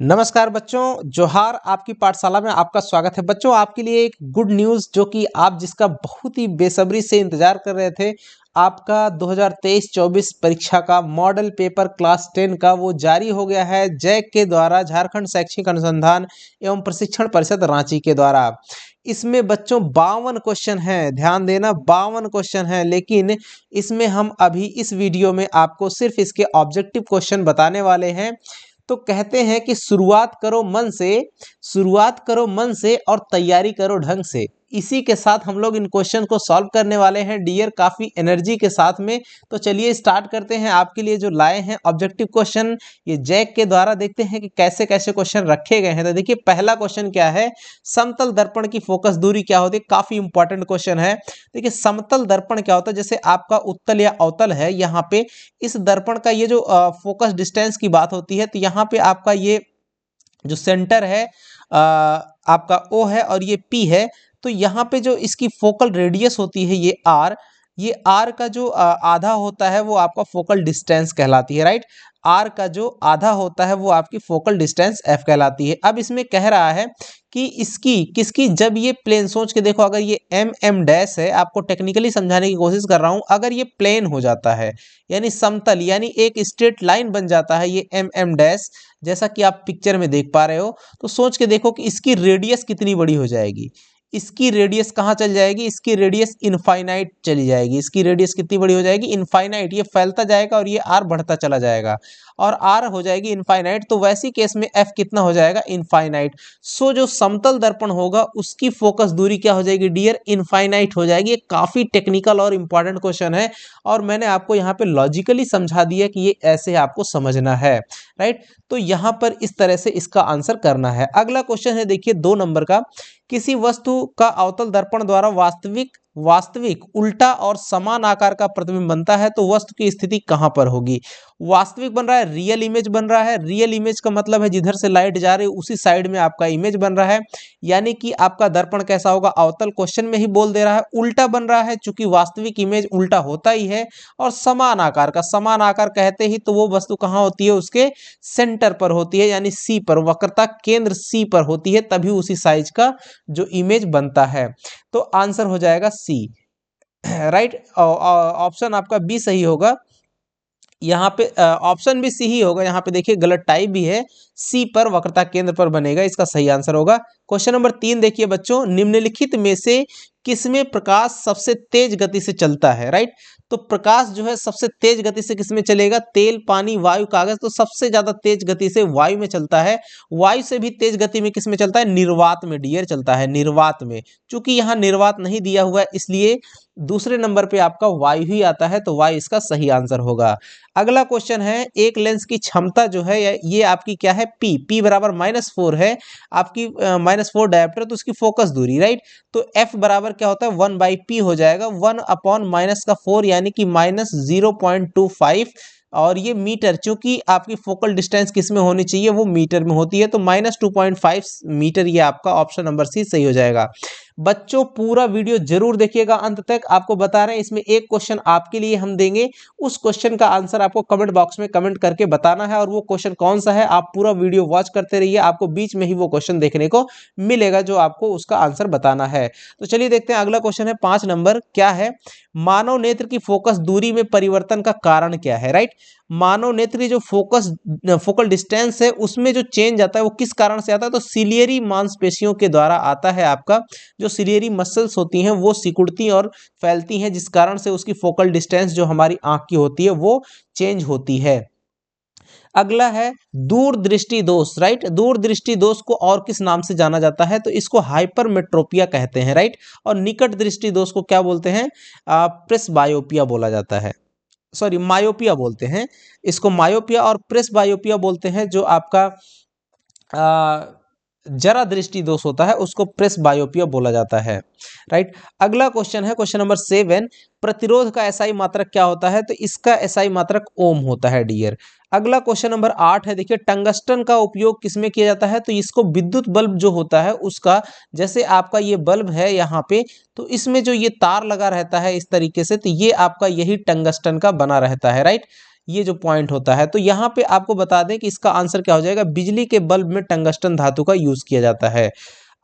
नमस्कार बच्चों, जोहार। आपकी पाठशाला में आपका स्वागत है। बच्चों, आपके लिए एक गुड न्यूज़ जो कि आप जिसका बहुत ही बेसब्री से इंतजार कर रहे थे, आपका 2023-24 परीक्षा का मॉडल पेपर क्लास 10 का वो जारी हो गया है जैक के द्वारा, झारखंड शैक्षिक अनुसंधान एवं प्रशिक्षण परिषद रांची के द्वारा। इसमें बच्चों 52 क्वेश्चन हैं, ध्यान देना 52 क्वेश्चन हैं, लेकिन इसमें हम अभी इस वीडियो में आपको सिर्फ इसके ऑब्जेक्टिव क्वेश्चन बताने वाले हैं। तो कहते हैं कि शुरुआत करो मन से और तैयारी करो ढंग से। इसी के साथ हम लोग इन क्वेश्चन को सॉल्व करने वाले हैं डियर, काफ़ी एनर्जी के साथ में। तो चलिए स्टार्ट करते हैं। आपके लिए जो लाए हैं ऑब्जेक्टिव क्वेश्चन ये जैक के द्वारा, देखते हैं कि कैसे कैसे क्वेश्चन रखे गए हैं। तो देखिए पहला क्वेश्चन क्या है, समतल दर्पण की फोकस दूरी क्या होती है। काफ़ी इंपॉर्टेंट क्वेश्चन है। देखिए समतल दर्पण क्या होता है, जैसे आपका उत्तल या अवतल है, यहाँ पे इस दर्पण का ये जो फोकस डिस्टेंस की बात होती है, तो यहाँ पे आपका ये जो सेंटर है आपका O है और ये P है। तो यहाँ पे जो इसकी फोकल रेडियस होती है ये R का जो आधा होता है वो आपका फोकल डिस्टेंस कहलाती है, राइट। R का जो आधा होता है वो आपकी फोकल डिस्टेंस F कहलाती है। अब इसमें कह रहा है कि इसकी किसकी, जब ये प्लेन, सोच के देखो, अगर ये M डैश है, आपको टेक्निकली समझाने की कोशिश कर रहा हूँ, अगर ये प्लेन हो जाता है यानी समतल, यानी एक स्ट्रेट लाइन बन जाता है ये M डैश, जैसा कि आप पिक्चर में देख पा रहे हो, तो सोच के देखो कि इसकी रेडियस कितनी बड़ी हो जाएगी। इसकी रेडियस कहाँ चल जाएगी, इसकी रेडियस इनफाइनाइट चली जाएगी। इसकी रेडियस कितनी बड़ी हो जाएगी, इनफाइनाइट। ये फैलता जाएगा और ये आर बढ़ता चला जाएगा और आर हो जाएगी इनफाइनाइट। तो वैसी केस में एफ कितना हो जाएगा, इनफाइनाइट। सो जो समतल दर्पण होगा उसकी फोकस दूरी क्या हो जाएगी डियर, इनफाइनाइट हो जाएगी। ये काफी टेक्निकल और इंपॉर्टेंट क्वेश्चन है और मैंने आपको यहाँ पे लॉजिकली समझा दिया कि ये ऐसे आपको समझना है, राइट। तो यहाँ पर इस तरह से इसका आंसर करना है। अगला क्वेश्चन है, देखिए 2 नंबर का, किसी वस्तु का अवतल दर्पण द्वारा वास्तविक उल्टा और समान आकार का प्रतिबिंब बनता है तो वस्तु की स्थिति कहां पर होगी। वास्तविक बन रहा है, रियल इमेज बन रहा है। रियल इमेज का मतलब है जिधर से लाइट जा रही है उसी साइड में आपका इमेज बन रहा है, यानी कि आपका दर्पण कैसा होगा, अवतल। क्वेश्चन में ही बोल दे रहा है। उल्टा बन रहा है, चूंकि वास्तविक इमेज उल्टा होता ही है। और समान आकार का, समान आकार कहते ही तो वो वस्तु कहाँ होती है, उसके सेंटर पर होती है, यानी सी पर, वक्रता केंद्र सी पर होती है, तभी उसी साइज का जो इमेज बनता है। तो आंसर हो जाएगा सी, राइट। ऑप्शन आपका बी सही होगा। यहाँ पे ऑप्शन भी सी ही होगा। यहाँ पे देखिए गलत टाइप भी है, सी पर वक्रता केंद्र पर बनेगा, इसका सही आंसर होगा। क्वेश्चन नंबर 3 देखिए बच्चों, निम्नलिखित में से किसमें प्रकाश सबसे तेज गति से चलता है, राइट। तो प्रकाश जो है सबसे तेज गति से किसमें चलेगा, तेल, पानी, वायु, कागज। तो सबसे ज्यादा तेज गति से वायु में चलता है। वायु से भी तेज गति में किसमें चलता है, निर्वात में डियर चलता है, निर्वात में। चूंकि यहाँ निर्वात नहीं दिया हुआ है इसलिए दूसरे नंबर पे आपका वायु ही आता है, तो वायु इसका सही आंसर होगा। अगला क्वेश्चन है, एक लेंस की क्षमता जो है ये आपकी क्या है, P बराबर -4 है आपकी, -4 डायोप्टर, तो उसकी फोकस दूरी, राइट। तो F बराबर क्या होता है, 1/P हो जाएगा, 1/-4 यानी कि -0.25। और ये मीटर, चूंकि आपकी फोकल डिस्टेंस किस में होनी चाहिए, वो मीटर में होती है, तो -2.5 मीटर, ये आपका ऑप्शन नंबर सी सही हो जाएगा। बच्चों पूरा वीडियो जरूर देखिएगा अंत तक। आपको बता रहे हैं इसमें एक क्वेश्चन आपके लिए हम देंगे, उस क्वेश्चन का आंसर आपको कमेंट बॉक्स में कमेंट करके बताना है, और वो क्वेश्चन कौन सा है आप पूरा वीडियो वॉच करते रहिए, आपको बीच में ही वो क्वेश्चन देखने को मिलेगा जो आपको उसका आंसर बताना है। तो चलिए देखते हैं, अगला क्वेश्चन है 5 नंबर, क्या है, मानव नेत्र की फोकस दूरी में परिवर्तन का कारण क्या है, राइट। मानव नेत्र की जो फोकल डिस्टेंस है उसमें जो चेंज आता है वो किस कारण से आता है, तो सिलियरी मांसपेशियों के द्वारा आता है। आपका जो सिलियरी मसल्स होती हैं वो सिकुड़ती और फैलती हैं, जिस कारण से उसकी फोकल डिस्टेंस जो हमारी आंख की होती है वो चेंज होती है। अगला है दूरदृष्टि दोष, राइट। दूरदृष्टि दोष को और किस नाम से जाना जाता है, तो इसको हाइपरमेट्रोपिया कहते हैं, राइट। और निकट दृष्टि दोष को क्या बोलते हैं, प्रेसबायोपिया बोला जाता है, सॉरी मायोपिया बोलते हैं इसको, मायोपिया और प्रेसबायोपिया बोलते हैं। जो आपका जरा दृष्टि दोष होता है उसको प्रेस बायोपिया बोला जाता है, राइट। अगला क्वेश्चन है क्वेश्चन नंबर 7, प्रतिरोध का एसआई मात्रक क्या होता है, तो इसका एसआई मात्रक ओम होता है डियर। अगला क्वेश्चन नंबर 8 है, देखिए टंगस्टन का उपयोग किसमें किया जाता है, तो इसको विद्युत बल्ब जो होता है उसका, जैसे आपका ये बल्ब है यहाँ पे, तो इसमें जो ये तार लगा रहता है इस तरीके से, तो ये आपका यही टंगस्टन का बना रहता है, राइट। ये जो पॉइंट होता है। तो यहाँ पे आपको बता दें कि इसका आंसर क्या हो जाएगा, बिजली के बल्ब में टंगस्टन धातु का यूज किया जाता है।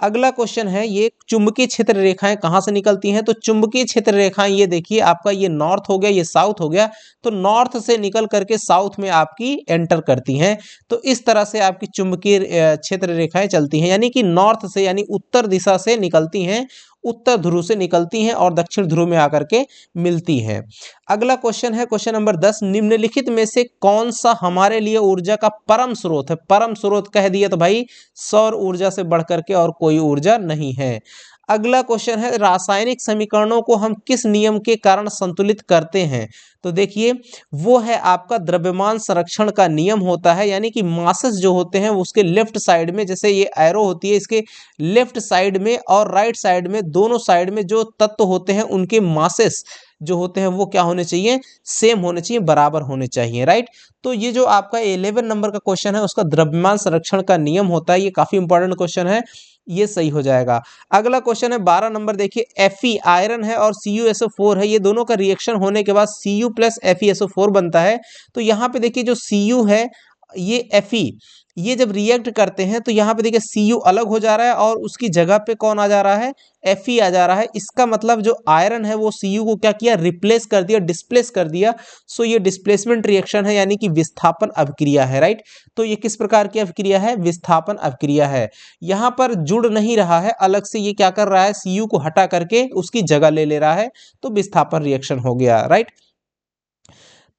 अगला क्वेश्चन है, ये चुंबकीय क्षेत्र रेखाएं कहाँ से निकलती हैं? तो चुंबकीय क्षेत्र रेखाएं ये देखिए आपका, ये नॉर्थ हो गया, ये साउथ हो गया, तो नॉर्थ से निकल करके साउथ में आपकी एंटर करती हैं। तो इस तरह से आपकी चुंबकीय क्षेत्र रेखाएं चलती हैं, यानी कि नॉर्थ से यानी उत्तर दिशा से निकलती हैं, उत्तर ध्रुव से निकलती हैं और दक्षिण ध्रुव में आकर के मिलती हैं। अगला क्वेश्चन है क्वेश्चन नंबर 10, निम्नलिखित में से कौन सा हमारे लिए ऊर्जा का परम स्रोत है? परम स्रोत कह दिया तो भाई सौर ऊर्जा से बढ़कर के और कोई ऊर्जा नहीं है। अगला क्वेश्चन है, रासायनिक समीकरणों को हम किस नियम के कारण संतुलित करते हैं? तो देखिए वो है आपका द्रव्यमान संरक्षण का नियम होता है, यानी कि मासेस जो होते हैं उसके लेफ्ट साइड में, जैसे ये एरो होती है, इसके लेफ्ट साइड में और राइट साइड में, दोनों साइड में जो तत्व होते हैं उनके मासेस जो होते हैं वो क्या होने चाहिए, सेम होने चाहिए, बराबर होने चाहिए, राइट। तो ये जो आपका 11 नंबर का क्वेश्चन है उसका द्रव्यमान संरक्षण का नियम होता है, ये काफी इंपॉर्टेंट क्वेश्चन है, ये सही हो जाएगा। अगला क्वेश्चन है 12 नंबर, देखिए Fe आयरन है और CuSO4 है, ये दोनों का रिएक्शन होने के बाद Cu प्लस FeSO4 बनता है। तो यहाँ पे देखिए जो Cu है, ये Fe, ये जब रिएक्ट करते हैं तो यहाँ पे देखिए Cu अलग हो जा रहा है और उसकी जगह पे कौन आ जा रहा है, Fe आ जा रहा है। इसका मतलब जो आयरन है वो Cu को क्या किया, रिप्लेस कर दिया, डिस्प्लेस कर दिया। सो ये डिस्प्लेसमेंट रिएक्शन है, यानी कि विस्थापन अभिक्रिया है, राइट। तो ये किस प्रकार की अभिक्रिया है, विस्थापन अभिक्रिया है। यहाँ पर जुड़ नहीं रहा है अलग से, ये क्या कर रहा है, Cu को हटा करके उसकी जगह ले ले रहा है, तो विस्थापन रिएक्शन हो गया, राइट।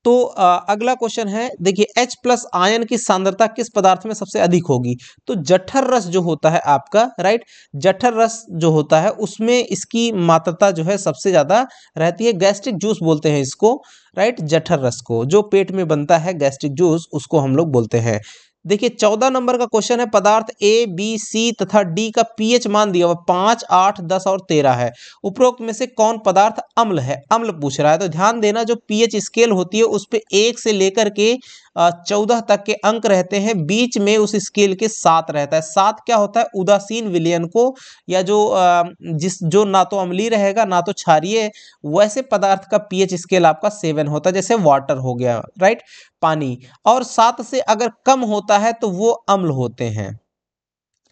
तो अगला क्वेश्चन है, देखिए H प्लस आयन की सांद्रता किस पदार्थ में सबसे अधिक होगी? तो जठर रस जो होता है आपका, राइट, जठर रस जो होता है उसमें इसकी मात्रता जो है सबसे ज्यादा रहती है। गैस्ट्रिक जूस बोलते हैं इसको, राइट, जठर रस को, जो पेट में बनता है गैस्ट्रिक जूस उसको हम लोग बोलते हैं। देखिए 14 नंबर का क्वेश्चन है, पदार्थ ए बी सी तथा डी का पीएच मान दिया हुआ 5, 8, 10 और 13 है, उपरोक्त में से कौन पदार्थ अम्ल है? अम्ल पूछ रहा है, तो ध्यान देना जो पीएच स्केल होती है उस पे 1 से लेकर के 14 तक के अंक रहते हैं, बीच में उस स्केल के 7 रहता है। 7 क्या होता है, उदासीन विलयन को, या जो ना तो अम्लीय रहेगा ना तो क्षारीय, वैसे पदार्थ का पीएच स्केल आपका 7 होता है, जैसे वाटर हो गया, राइट, पानी। और 7 से अगर कम होता है तो वो अम्ल होते हैं।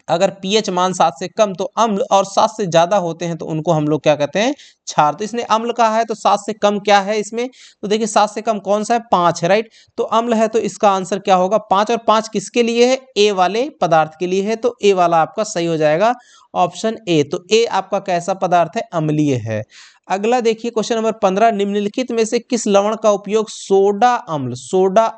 अगर पीएच मान 7 से कम तो अम्ल, और 7 से ज्यादा होते हैं तो उनको हम लोग क्या कहते हैं, क्षार। तो इसने अम्ल कहा है, तो 7 से कम क्या है इसमें, तो देखिए 7 से कम कौन सा है, 5 है, राइट। तो अम्ल है, तो इसका आंसर क्या होगा, 5। और 5 किसके लिए है, ए वाले पदार्थ के लिए है, तो ए वाला आपका सही हो जाएगा, ऑप्शन ए। तो ए आपका कैसा पदार्थ है, अम्लीय है। अगला देखिए क्वेश्चन नंबर 15, निम्नलिखित में से किस लवण का उपयोग सोडा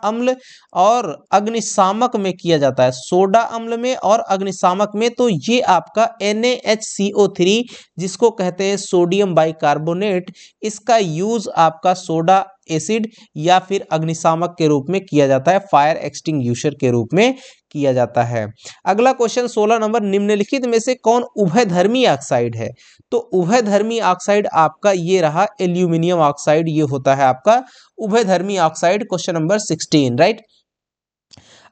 अम्ल और अग्निशामक में किया जाता है? सोडा अम्ल में और अग्निशामक में, तो ये आपका NaHCO3 जिसको कहते हैं सोडियम बाइकार्बोनेट, इसका यूज आपका सोडा एसिड या फिर अग्निशामक के रूप में किया जाता है, फायर एक्सटिंग्विशर के रूप में किया जाता है। अगला क्वेश्चन 16 नंबर, निम्नलिखित में से कौन उभयधर्मी ऑक्साइड है? तो उभयधर्मी ऑक्साइड आपका ये रहा, एल्यूमिनियम ऑक्साइड, ये होता है आपका उभयधर्मी ऑक्साइड, क्वेश्चन नंबर 16, राइट।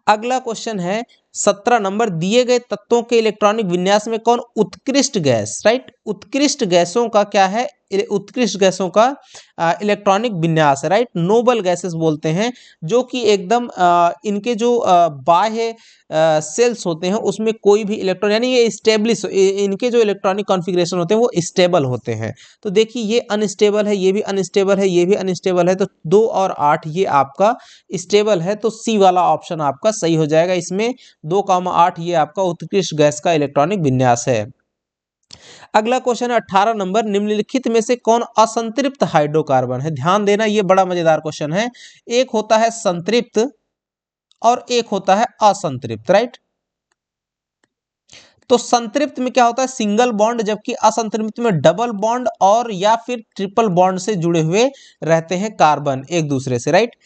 अगला क्वेश्चन है 17 नंबर, दिए गए तत्वों के इलेक्ट्रॉनिक विन्यास में कौन उत्कृष्ट गैस, राइट, उत्कृष्ट गैसों का क्या है, उत्कृष्ट गैसों का इलेक्ट्रॉनिक विन्यास है, राइट, नोबल गैसेस बोलते हैं, जो कि एकदम इनके जो बाह्य सेल्स होते हैं उसमें कोई भी इलेक्ट्रॉन, यानी ये स्टेब्लिश, इनके जो इलेक्ट्रॉनिक कॉन्फ़िगरेशन होते हैं वो स्टेबल होते हैं। तो देखिए ये अनस्टेबल है, ये भी अनस्टेबल है, ये भी अनस्टेबल है, तो 2 और 8 ये आपका स्टेबल है, तो सी वाला ऑप्शन आपका सही हो जाएगा। इसमें 2,8 ये आपका उत्कृष्ट गैस का इलेक्ट्रॉनिक विन्यास है। अगला क्वेश्चन है 18 नंबर, निम्नलिखित में से कौन असंतृप्त हाइड्रोकार्बन है? ध्यान देना, ये बड़ा मजेदार क्वेश्चन है। एक होता है संतृप्त और एक होता है असंतृप्त, राइट। तो संतृप्त में क्या होता है, सिंगल बॉन्ड, जबकि असंतृप्त में डबल बॉन्ड और या फिर ट्रिपल बॉन्ड से जुड़े हुए रहते हैं कार्बन एक दूसरे से, राइट।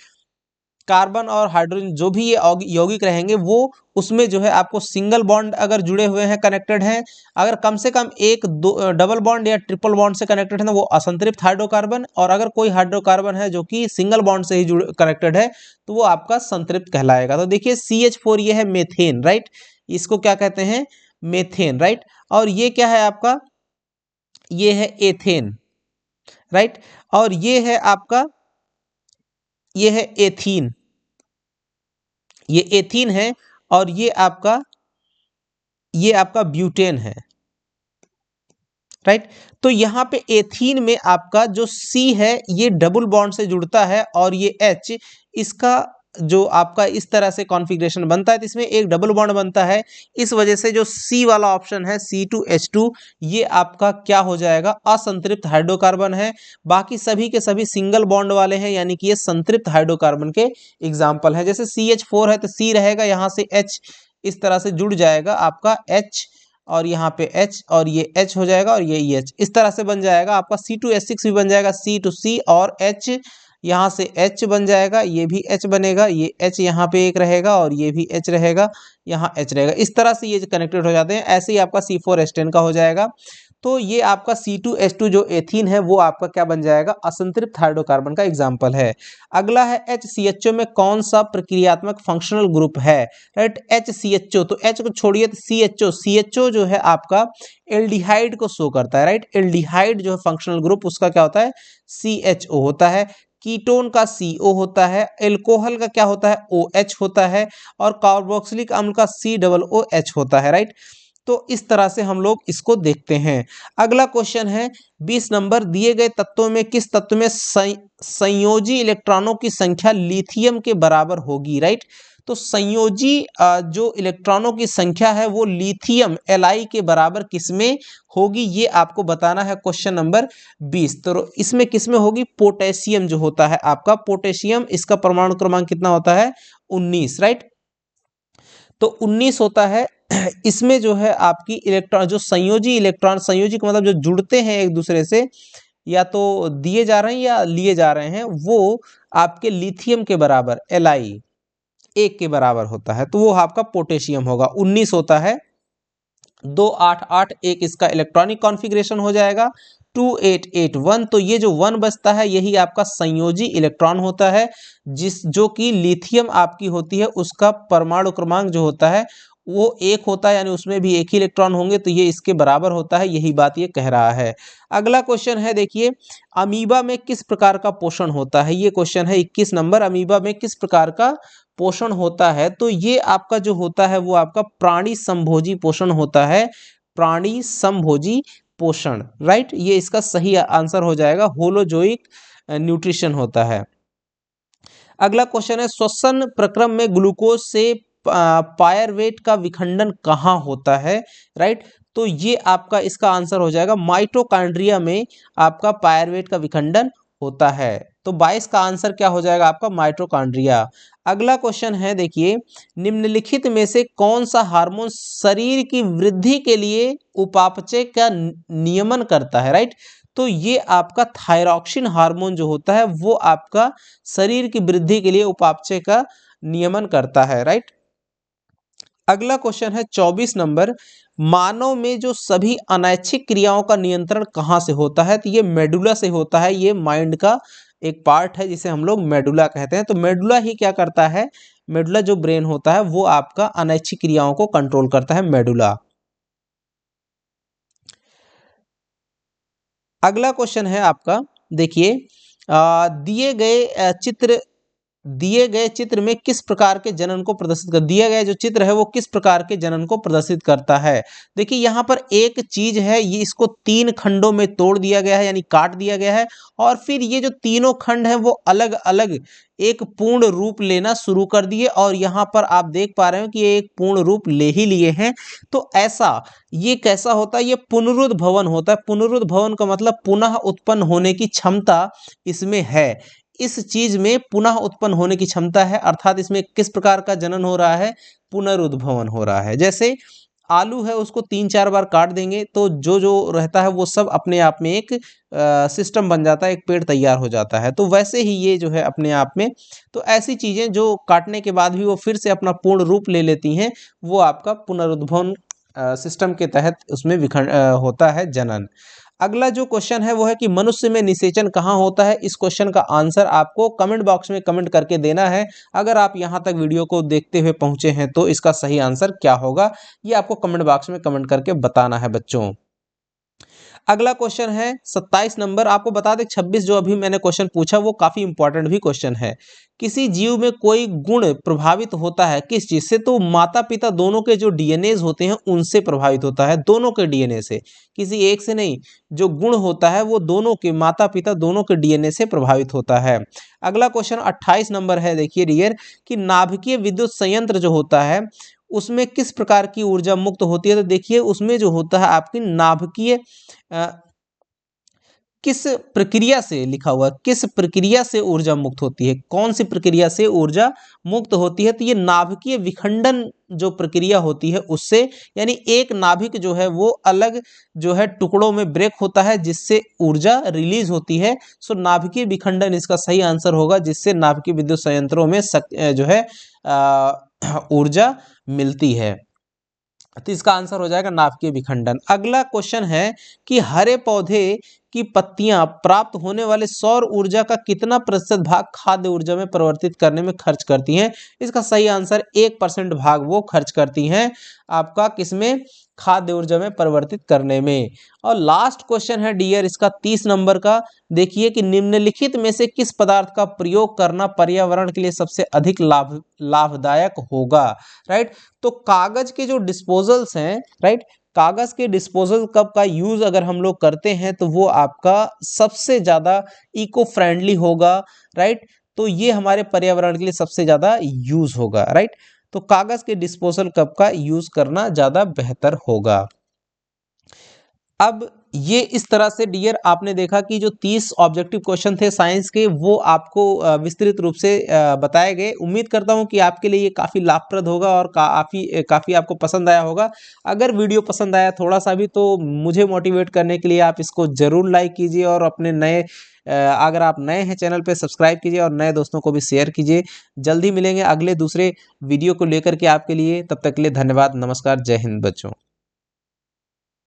कार्बन और हाइड्रोजन जो भी ये यौगिक रहेंगे वो उसमें जो है आपको सिंगल बॉन्ड अगर जुड़े हुए हैं, कनेक्टेड हैं, अगर कम से कम एक दो डबल बॉन्ड या ट्रिपल बॉन्ड से कनेक्टेड है ना, वो असंतृप्त हाइड्रोकार्बन, और अगर कोई हाइड्रोकार्बन है जो कि सिंगल बॉन्ड से ही कनेक्टेड है तो वो आपका संतृप्त कहलाएगा। तो देखिए CH4 ये है मेथेन, राइट, इसको क्या कहते हैं, मेथेन, राइट। और ये क्या है आपका, ये है एथेन, राइट। और ये है आपका ये है एथीन, ये एथीन है, और ये आपका ब्यूटेन है, राइट। तो यहाँ पे एथीन में आपका जो सी है ये डबल बॉन्ड से जुड़ता है, और ये एच, इसका जो आपका इस तरह से कॉन्फ़िगरेशन बनता है, तो इसमें एक डबल बॉन्ड बनता है। इस वजह से जो सी वाला ऑप्शन है C2H2, ये आपका क्या हो जाएगा, असंतृप्त हाइड्रोकार्बन है। बाकी सभी के सभी सिंगल बॉन्ड वाले हैं, यानी कि ये संतृप्त हाइड्रोकार्बन के एग्जाम्पल हैं। जैसे CH4 है तो सी रहेगा, यहाँ से H इस तरह से जुड़ जाएगा आपका H, और यहाँ पे H, और ये H हो जाएगा, और ये H इस तरह से बन जाएगा आपका। C2H6 भी बन जाएगा, C2C, और H यहाँ से H बन जाएगा, ये भी H बनेगा, ये H यहाँ पे एक रहेगा, और ये भी H रहेगा, यहाँ H रहेगा। इस तरह से ये कनेक्टेड हो जाते हैं। ऐसे ही आपका C4H10 का हो जाएगा। तो ये आपका C2H2 जो एथीन है वो आपका क्या बन जाएगा, असंतृप्त हाइड्रोकार्बन का एग्जाम्पल है। अगला है HCHO में कौन सा प्रक्रियात्मक फंक्शनल ग्रुप है, राइट। HCHO, तो H को छोड़िए तो CHO, CHO जो है आपका एल्डिहाइड को शो करता है, राइट। एल्डिहाइड जो है फंक्शनल ग्रुप उसका क्या होता है, CHO होता है। कीटोन का CO होता है, एल्कोहल का क्या होता है, OH होता है, और कार्बोक्सिलिक अम्ल का COOH होता है, राइट। तो इस तरह से हम लोग इसको देखते हैं। अगला क्वेश्चन है 20 नंबर, दिए गए तत्वों में किस तत्व में संयोजी इलेक्ट्रॉनों की संख्या लिथियम के बराबर होगी, राइट। तो संयोजी जो इलेक्ट्रॉनों की संख्या है वो लिथियम Li के बराबर किसमें होगी, ये आपको बताना है। क्वेश्चन नंबर 20, तो इसमें किसमें होगी, पोटेशियम जो होता है आपका, पोटेशियम, इसका परमाणु क्रमांक कितना होता है, 19, राइट। तो 19 होता है। इसमें जो है आपकी इलेक्ट्रॉन, जो संयोजी इलेक्ट्रॉन, संयोजी का मतलब जो जुड़ते हैं एक दूसरे से, या तो दिए जा रहे हैं या लिए जा रहे हैं, वो आपके लिथियम के बराबर Li 1 के बराबर होता है, तो वो आपका पोटेशियम होगा। 19 होता है, 2 8 8 1 इसका इलेक्ट्रॉनिक कॉन्फ़िगरेशन हो जाएगा, 2881। तो ये जो 1 बचता है यही आपका संयोजी इलेक्ट्रॉन होता है, जो कि लिथियम आपकी होती है, उसका परमाणु क्रमांक जो होता है वो 1 होता है, यानी उसमें भी एक ही इलेक्ट्रॉन होंगे, तो ये इसके बराबर होता है, यही बात ये कह रहा है। अगला क्वेश्चन है, देखिए, अमीबा में किस प्रकार का पोषण होता है, ये क्वेश्चन है 21 नंबर, अमीबा में किस प्रकार का पोषण होता है। तो ये आपका जो होता है वो आपका प्राणी संभोजी पोषण होता है, प्राणी संभोजी पोषण, राइट। ये इसका सही आंसर हो जाएगा, होलोजोइक न्यूट्रिशन होता है। अगला क्वेश्चन है, श्वसन प्रक्रम में ग्लूकोज से पायरवेट का विखंडन कहाँ होता है, राइट। तो ये आपका इसका आंसर हो जाएगा, माइटोकॉन्ड्रिया में आपका पायरवेट का विखंडन होता है। तो 22 का आंसर क्या हो जाएगा आपका, माइटोकॉन्ड्रिया। अगला क्वेश्चन है, देखिए, निम्नलिखित में से कौन सा हार्मोन शरीर की वृद्धि के लिए उपापचय का नियमन करता है, राइट। तो ये आपका थायरॉक्सिन हार्मोन जो होता है वो आपका शरीर की वृद्धि के लिए उपापचय का नियमन करता है, राइट। अगला क्वेश्चन है 24 नंबर, मानव में जो सभी अनैच्छिक क्रियाओं का नियंत्रण कहाँ से होता है, तो ये मेडुला से होता है। ये माइंड का एक पार्ट है जिसे हम लोग मेडुला कहते हैं। तो मेडुला ही क्या करता है, मेडुला जो ब्रेन होता है वो आपका अनैच्छिक क्रियाओं को कंट्रोल करता है, मेडुला। अगला क्वेश्चन है आपका, देखिए, दिए गए चित्र में किस प्रकार के जनन को प्रदर्शित कर, दिया गया जो चित्र है वो किस प्रकार के जनन को प्रदर्शित करता है। देखिए यहाँ पर एक चीज है, ये इसको 3 खंडों में तोड़ दिया गया है, यानी काट दिया गया है, और फिर ये जो तीनों खंड हैं वो अलग अलग एक पूर्ण रूप लेना शुरू कर दिए, और यहाँ पर आप देख पा रहे हो कि ये एक पूर्ण रूप ले ही लिए हैं। तो ऐसा ये कैसा होता है, ये पुनरुद्भवन होता है। पुनरुद्भवन का मतलब पुनः उत्पन्न होने की क्षमता इसमें है, इस चीज में पुनः उत्पन्न होने की क्षमता है, अर्थात इसमें किस प्रकार का जनन हो रहा है, पुनरुद्भवन हो रहा है। जैसे आलू है, उसको 3-4 बार काट देंगे तो जो जो रहता है वो सब अपने आप में एक सिस्टम बन जाता है, एक पेड़ तैयार हो जाता है। तो वैसे ही ये जो है अपने आप में, तो ऐसी चीजें जो काटने के बाद भी वो फिर से अपना पूर्ण रूप ले लेती हैं, वो आपका पुनरुद्भवन सिस्टम के तहत उसमें होता है जनन। अगला जो क्वेश्चन है वो है कि मनुष्य में निषेचन कहाँ होता है। इस क्वेश्चन का आंसर आपको कमेंट बॉक्स में कमेंट करके देना है। अगर आप यहाँ तक वीडियो को देखते हुए पहुंचे हैं तो इसका सही आंसर क्या होगा, ये आपको कमेंट बॉक्स में कमेंट करके बताना है बच्चों। अगला क्वेश्चन है 27 नंबर। आपको बता दें 26 जो अभी मैंने क्वेश्चन पूछा वो काफी इंपॉर्टेंट भी क्वेश्चन है। किसी जीव में कोई गुण प्रभावित होता है किस चीज से? तो माता पिता दोनों के जो डीएनए होते हैं उनसे प्रभावित होता है, दोनों के डीएनए से, किसी एक से नहीं। जो गुण होता है वो दोनों के, माता पिता दोनों के डीएनए से प्रभावित होता है। अगला क्वेश्चन 28 नंबर है, देखिए डियर, कि नाभिकीय विद्युत संयंत्र जो होता है उसमें किस प्रकार की ऊर्जा मुक्त होती है? तो देखिए उसमें जो होता है आपकी नाभिकीय किस प्रक्रिया से, लिखा हुआ किस प्रक्रिया से ऊर्जा मुक्त होती है, कौन सी प्रक्रिया से ऊर्जा मुक्त होती है? तो ये नाभिकीय विखंडन जो प्रक्रिया होती है उससे, यानी एक नाभिक जो है वो अलग जो है टुकड़ों में ब्रेक होता है जिससे ऊर्जा रिलीज होती है। सो नाभिकीय विखंडन इसका सही आंसर होगा, जिससे नाभिकीय विद्युत संयंत्रों में जो है ऊर्जा मिलती है। तो इसका आंसर हो जाएगा नाभिकीय विखंडन। अगला क्वेश्चन है कि हरे पौधे की पत्तियां प्राप्त होने वाले सौर ऊर्जा का कितना प्रतिशत भाग खाद्य ऊर्जा में परिवर्तित करने में खर्च करती हैं? इसका सही आंसर 1% भाग वो खर्च करती हैं आपका किसमें? खाद्य ऊर्जा में परिवर्तित करने में। और लास्ट क्वेश्चन है डियर इसका 30 नंबर का। देखिए कि निम्नलिखित में से किस पदार्थ का प्रयोग करना पर्यावरण के लिए सबसे अधिक लाभदायक होगा? राइट, तो कागज के जो डिस्पोजल्स हैं, राइट, कागज के डिस्पोजल कप का यूज अगर हम लोग करते हैं तो वो आपका सबसे ज्यादा इको फ्रेंडली होगा। राइट, तो ये हमारे पर्यावरण के लिए सबसे ज्यादा यूज होगा। राइट, तो कागज के डिस्पोजल कप का यूज करना ज्यादा बेहतर होगा। अब ये इस तरह से डियर आपने देखा कि जो 30 ऑब्जेक्टिव क्वेश्चन थे साइंस के वो आपको विस्तृत रूप से बताए गए। उम्मीद करता हूँ कि आपके लिए ये काफ़ी लाभप्रद होगा और काफ़ी आपको पसंद आया होगा। अगर वीडियो पसंद आया थोड़ा सा भी तो मुझे मोटिवेट करने के लिए आप इसको ज़रूर लाइक कीजिए और अपने नए अगर आप नए हैं चैनल पे सब्सक्राइब कीजिए और नए दोस्तों को भी शेयर कीजिए। जल्दी मिलेंगे अगले दूसरे वीडियो को लेकर के आपके लिए। तब तक के लिए धन्यवाद, नमस्कार, जय हिंद बच्चों।